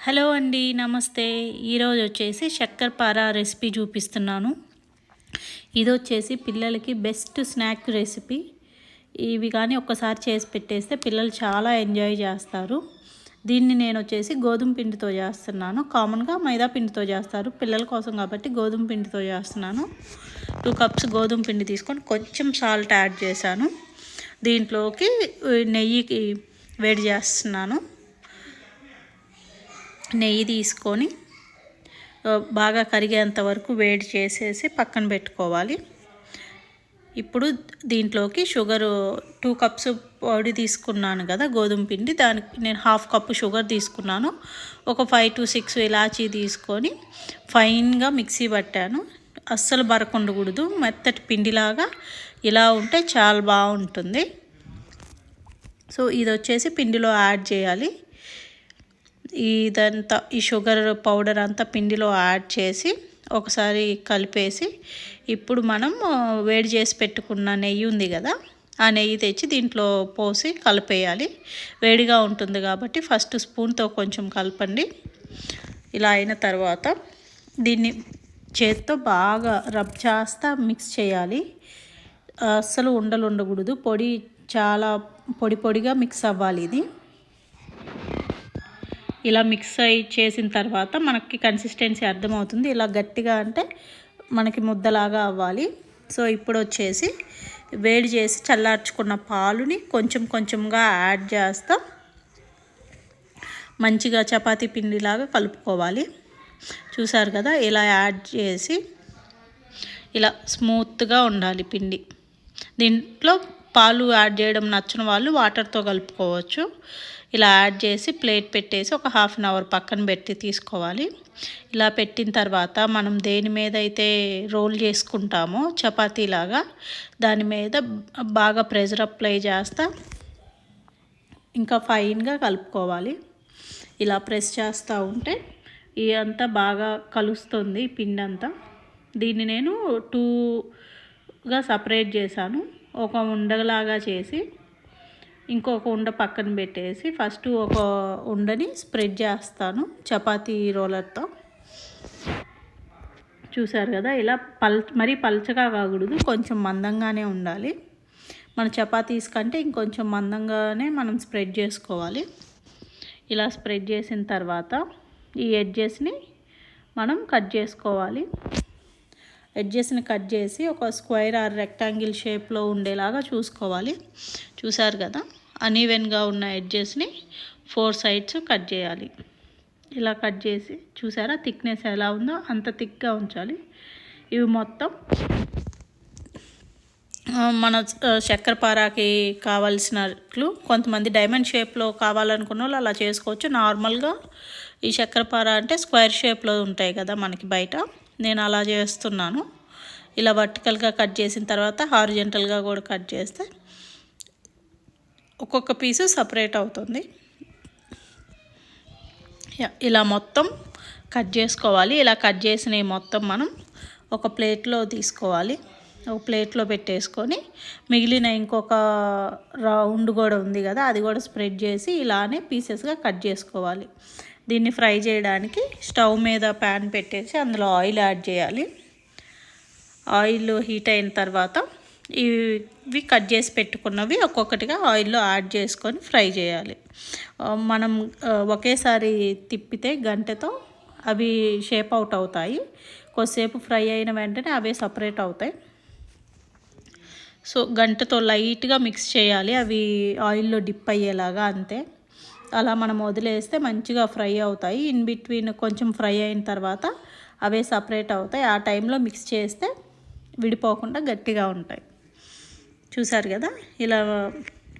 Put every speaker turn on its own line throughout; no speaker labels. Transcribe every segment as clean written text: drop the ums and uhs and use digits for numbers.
Hello అండి, నమస్తే. ఈరోజు వచ్చేసి శక్కరపార రెసిపీ చూపిస్తున్నాను. ఇది వచ్చేసి పిల్లలకి బెస్ట్ స్నాక్ రెసిపీ. ఇవి కానీ ఒక్కసారి చేసి పెట్టేస్తే పిల్లలు చాలా ఎంజాయ్ చేస్తారు. దీన్ని నేను వచ్చేసి గోధుమ పిండితో చేస్తున్నాను. కామన్గా మైదా పిండితో చేస్తారు, పిల్లల కోసం కాబట్టి గోధుమ పిండితో చేస్తున్నాను. 2 కప్స్ గోధుమ పిండి తీసుకొని కొంచెం సాల్ట్ యాడ్ చేశాను. దీంట్లోకి నెయ్యికి వేడి చేస్తున్నాను. నెయ్యి తీసుకొని బాగా కరిగేంత వరకు వేడి చేసేసి పక్కన పెట్టుకోవాలి. ఇప్పుడు దీంట్లోకి షుగరు 2 కప్స్ పొడి తీసుకున్నాను కదా గోధుమ పిండి, దానికి నేను 1/2 కప్పు షుగర్ తీసుకున్నాను. ఒక 5 to 6 ఇలాచీ తీసుకొని ఫైన్గా మిక్సీ పట్టాను. అస్సలు బరకుండకూడదు, మెత్తటి పిండిలాగా ఇలా ఉంటే చాలా బాగుంటుంది. సో ఇది వచ్చేసి పిండిలో యాడ్ చేయాలి. ఇదంతా ఈ షుగర్ పౌడర్ అంతా పిండిలో యాడ్ చేసి ఒకసారి కలిపేసి, ఇప్పుడు మనం వేడి చేసి పెట్టుకున్న నెయ్యి ఉంది కదా, ఆ నెయ్యి తెచ్చి దీంట్లో పోసి కలిపేయాలి. వేడిగా ఉంటుంది కాబట్టి ఫస్ట్ స్పూన్తో కొంచెం కలపండి. ఇలా అయిన తర్వాత దీన్ని చేత్తో బాగా రబ్ చేస్తా మిక్స్ చేయాలి. అస్సలు ఉండలు ఉండకూడదు, పొడి చాలా పొడి పొడిగా మిక్స్ అవ్వాలి. ఇది ఇలా మిక్స్ చేసిన తర్వాత మనకి కన్సిస్టెన్సీ అర్థమవుతుంది. ఇలా గట్టిగా అంటే మనకి ముద్దలాగా అవ్వాలి. సో ఇప్పుడు వచ్చేసి వేడి చేసి చల్లార్చుకున్న పాలుని కొంచెం కొంచెంగా యాడ్ చేస్తాం. మంచిగా చపాతీ పిండిలాగా కలుపుకోవాలి. చూసారు కదా, ఇలా యాడ్ చేసి ఇలా స్మూత్గా ఉండాలి పిండి. దీంట్లో పాలు యాడ్ చేయడం నచ్చని వాళ్ళు వాటర్తో కలుపుకోవచ్చు. ఇలా యాడ్ చేసి ప్లేట్ పెట్టేసి ఒక 1/2 అవర్ పక్కన పెట్టి తీసుకోవాలి. ఇలా పెట్టిన తర్వాత మనం దేని మీద అయితే రోల్ చేసుకుంటామో చపాతీలాగా, దాని మీద బాగా ప్రెషర్ అప్లై చేస్తా ఇంకా ఫైన్గా కలుపుకోవాలి. ఇలా ప్రెస్ చేస్తూ ఉంటే ఇదంతా బాగా కలుస్తుంది పిండి అంతా. దీన్ని నేను 2గా సపరేట్ చేశాను. ఒక ఉండలాగా చేసి ఇంకొక ఉండ పక్కన పెట్టేసి ఫస్ట్ ఒక ఉండని స్ప్రెడ్ చేస్తాను చపాతీ రోలర్తో. చూసారు కదా, ఇలా మరీ పల్చగా కాకూడదు, కొంచెం మందంగానే ఉండాలి. మన చపాతీస్ కంటే ఇంకొంచెం మందంగానే మనం స్ప్రెడ్ చేసుకోవాలి. ఇలా స్ప్రెడ్ చేసిన తర్వాత ఈ ఎడ్జెస్ని మనం కట్ చేసుకోవాలి. ఎడ్జెస్ని కట్ చేసి ఒక స్క్వేర్ ఆర్ రెక్టాంగిల్ షేప్లో ఉండేలాగా చూసుకోవాలి. చూసారు కదా, అన్ఈవెన్గా ఉన్న ఎడ్జెస్ని 4 సైడ్స్ కట్ చేయాలి. ఇలా కట్ చేసి చూసారా, థిక్నెస్ ఎలా ఉందో అంత థిక్గా ఉంచాలి. ఇవి మొత్తం మన శక్కరపారాకి కావాల్సినట్లు కొంతమంది డైమండ్ షేప్లో కావాలనుకున్న వాళ్ళు అలా చేసుకోవచ్చు. నార్మల్గా ఈ శక్కరపార అంటే స్క్వేర్ షేప్లో ఉంటాయి కదా మనకి బయట, నేను అలా చేస్తున్నాను. ఇలా వర్టికల్గా కట్ చేసిన తర్వాత హారిజంటల్గా కూడా కట్ చేస్తే ఒక్కొక్క పీసు సపరేట్ అవుతుంది. ఇలా మొత్తం కట్ చేసుకోవాలి. ఇలా కట్ చేసినవి మొత్తం మనం ఒక ప్లేట్లో తీసుకోవాలి. ఒక ప్లేట్లో పెట్టేసుకొని మిగిలిన ఇంకొక రౌండ్ కూడా ఉంది కదా, అది కూడా స్ప్రెడ్ చేసి ఇలానే పీసెస్గా కట్ చేసుకోవాలి. దీన్ని ఫ్రై చేయడానికి స్టవ్ మీద ప్యాన్ పెట్టేసి అందులో ఆయిల్ యాడ్ చేయాలి. ఆయిల్ హీట్ అయిన తర్వాత ఇవి కట్ చేసి పెట్టుకున్నవి ఒక్కొక్కటిగా ఆయిల్లో యాడ్ చేసుకొని ఫ్రై చేయాలి. మనం ఒకేసారి తిప్పితే గంటెతో అవి షేప్ అవుట్ అవుతాయి. కొద్దిసేపు ఫ్రై అయిన వెంటనే అవే సపరేట్ అవుతాయి. సో గంటతో లైట్గా మిక్స్ చేయాలి, అవి ఆయిల్లో డిప్ అయ్యేలాగా, అంతే. అలా మనం వదిలేస్తే మంచిగా ఫ్రై అవుతాయి. ఇన్ బిట్వీన్ కొంచెం ఫ్రై అయిన తర్వాత అవే సపరేట్ అవుతాయి. ఆ టైంలో మిక్స్ చేస్తే విడిపోకుండా గట్టిగా ఉంటాయి. చూసారు కదా, ఇలా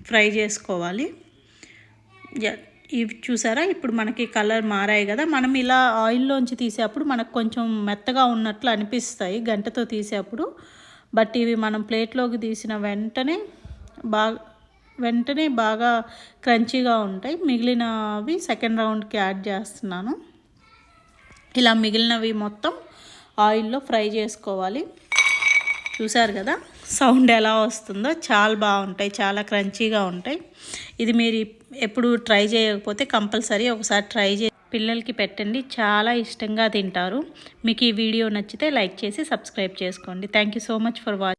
ఫ్రై చేసుకోవాలి. ఇవి చూసారా, ఇప్పుడు మనకి కలర్ మారాయి కదా. మనం ఇలా ఆయిల్లోంచి తీసేప్పుడు మనకు కొంచెం మెత్తగా ఉన్నట్లు అనిపిస్తాయి గంటతో తీసేప్పుడు. బట్ ఇవి మనం ప్లేట్లోకి తీసిన వెంటనే బాగా క్రంచీగా ఉంటాయి. మిగిలినవి సెకండ్ రౌండ్కి యాడ్ చేస్తున్నాను. ఇలా మిగిలినవి మొత్తం ఆయిల్లో ఫ్రై చేసుకోవాలి. చూసారు కదా సౌండ్ ఎలా వస్తుందో, చాలా బాగుంటాయి, చాలా క్రంచీగా ఉంటాయి. ఇది మీరు ఎప్పుడు ట్రై చేయకపోతే కంపల్సరీ ఒకసారి ట్రై పిల్లలకి పెట్టండి, చాలా ఇష్టంగా తింటారు. మీకు ఈ వీడియో నచ్చితే లైక్ చేసి సబ్స్క్రైబ్ చేసుకోండి. Thank you so much for watching.